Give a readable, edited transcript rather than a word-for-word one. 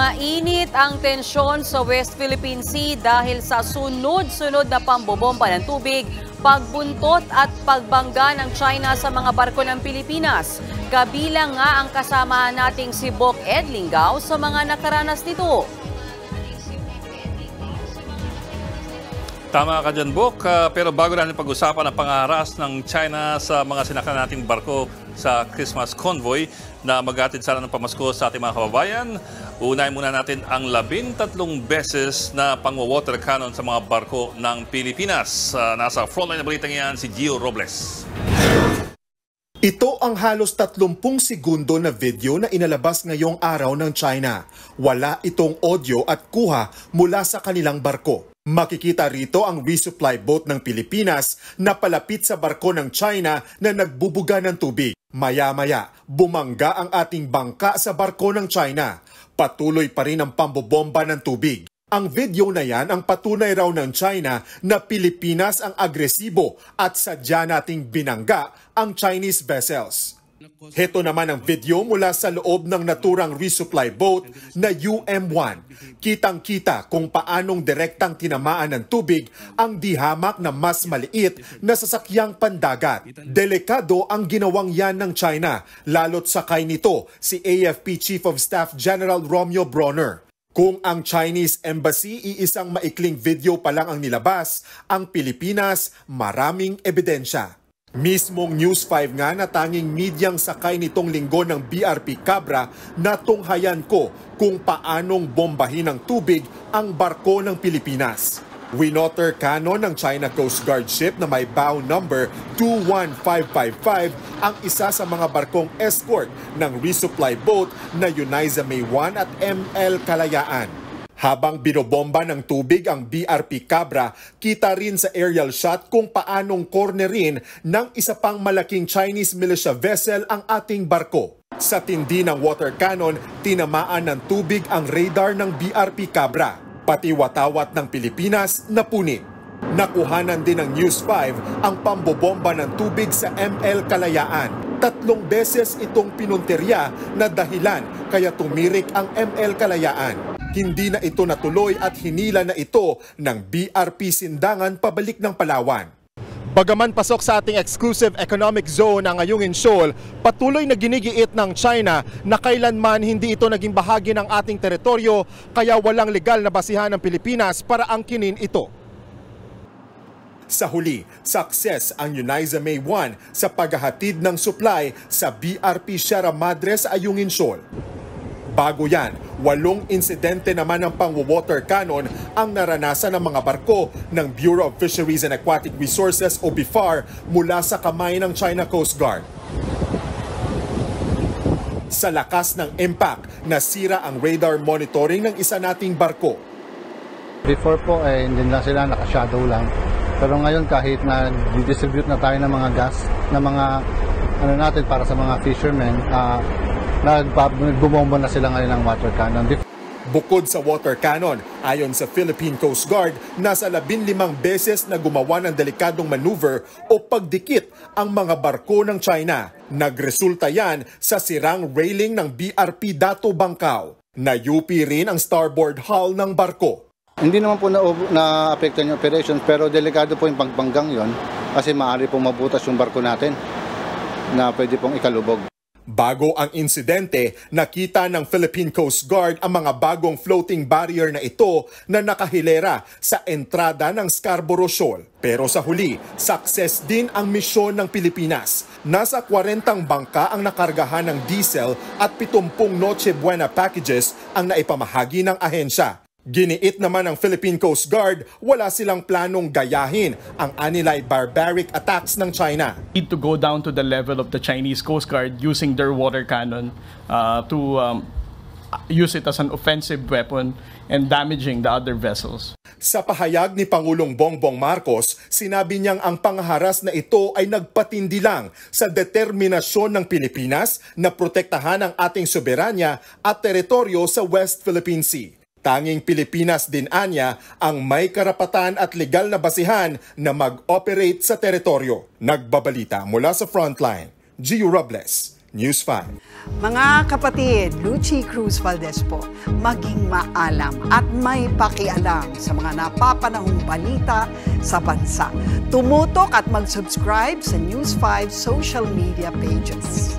Mainit ang tensyon sa West Philippine Sea dahil sa sunod-sunod na pambobomba ng tubig, pagbuntot at pagbangga ng China sa mga barko ng Pilipinas. Kabilang nga ang kasama nating si Bok Ed Linggao sa mga nakaranas nito. Tama ka dyan, Bok. Pero bago natin pag-usapan ang pangaras ng China sa mga sinakyan nating barko sa Christmas convoy na mag-atid sana ng pamasko sa ating mga kababayan, unahin muna natin ang 13 beses na pang-water cannon sa mga barko ng Pilipinas. Nasa frontline na balitang yan si Gio Robles. Ito ang halos 30 segundo na video na inalabas ngayong araw ng China. Wala itong audio at kuha mula sa kanilang barko. Makikita rito ang resupply boat ng Pilipinas na palapit sa barko ng China na nagbubuga ng tubig. Maya-maya, bumangga ang ating bangka sa barko ng China. Patuloy pa rin ang pambobomba ng tubig. Ang video na yan ang patunay raw ng China na Pilipinas ang agresibo at sadya nating binangga ang Chinese vessels. Heto naman ang video mula sa loob ng naturang resupply boat na UM1. Kitang-kita kung paanong direktang tinamaan ng tubig ang dihamak na mas maliit na sasakyang pandagat. Delikado ang ginawang yan ng China, lalo't sakay nito si AFP Chief of Staff General Romeo Bronner. Kung ang Chinese Embassy iisang maikling video pa lang ang nilabas, ang Pilipinas maraming ebidensya. Mismong News 5 nga na tanging medyang sakay nitong linggo ng BRP Cabra na tunghayan ko kung paanong bombahin ng tubig ang barko ng Pilipinas. Winotter cannon ng China Coast Guard ship na may bow number 21555 ang isa sa mga barkong escort ng resupply boat na Uniza May 1 at ML Kalayaan. Habang binobomba ng tubig ang BRP Cabra, kita rin sa aerial shot kung paanong cornerin ng isa pang malaking Chinese militia vessel ang ating barko. Sa tindi ng water cannon, tinamaan ng tubig ang radar ng BRP Cabra. Pati watawat ng Pilipinas napunit. Nakuhanan din ng News 5 ang pambobomba ng tubig sa ML Kalayaan. 3 beses itong pinunterya na dahilan kaya tumirik ang ML Kalayaan. Hindi na ito natuloy at hinila na ito ng BRP Sindangan pabalik ng Palawan. Bagaman pasok sa ating exclusive economic zone ang Ayungin Shoal, patuloy na ginigiit ng China na kailanman hindi ito naging bahagi ng ating teritoryo kaya walang legal na basihan ng Pilipinas para angkinin ito. Sa huli, success ang Uniza May 1 sa paghahatid ng supply sa BRP Sierra Madre sa Ayungin Shoal. Bago yan, 8 insidente naman ng pang-water cannon ang naranasan ng mga barko ng Bureau of Fisheries and Aquatic Resources o BIFAR mula sa kamay ng China Coast Guard. Sa lakas ng impact, nasira ang radar monitoring ng isa nating barko. Before po hindi lang sila naka-shadow lang. Pero ngayon kahit na distribute na tayo ng mga gas, na mga natin para sa mga fishermen, nagbumomba na sila ngayon ng water cannon. Bukod sa water cannon, ayon sa Philippine Coast Guard, nasa 15 beses na gumawa ng delikadong maneuver o pagdikit ang mga barko ng China. Nagresulta yan sa sirang railing ng BRP Dato Bangkao. Na-UP rin ang starboard hull ng barko. Hindi naman po na-apektan yung operations pero delikado po yung pagbanggang yon kasi maaari pong mabutas yung barko natin na pwede pong ikalubog. Bago ang insidente, nakita ng Philippine Coast Guard ang mga bagong floating barrier na ito na nakahilera sa entrada ng Scarborough Shoal. Pero sa huli, success din ang misyon ng Pilipinas. Nasa 40 bangka ang nakargahan ng diesel at 70 Noche Buena packages ang naipamahagi ng ahensya. Giniit naman ng Philippine Coast Guard, wala silang planong gayahin ang anilay barbaric attacks ng China. Need to go down to the level of the Chinese Coast Guard using their water cannon to use it as an offensive weapon and damaging the other vessels. Sa pahayag ni Pangulong Bongbong Marcos, sinabi niyang ang pangharas na ito ay nagpatindi lang sa determinasyon ng Pilipinas na protektahan ang ating soberanya at teritoryo sa West Philippine Sea. Tanging Pilipinas din anya ang may karapatan at legal na basihan na mag-operate sa teritoryo. Nagbabalita mula sa Frontline, Gio Robles, News 5. Mga kapatid, Lucy Cruz Valdez po, maging maalam at may pakialam sa mga napapanahong balita sa bansa. Tumutok at mag-subscribe sa News 5 social media pages.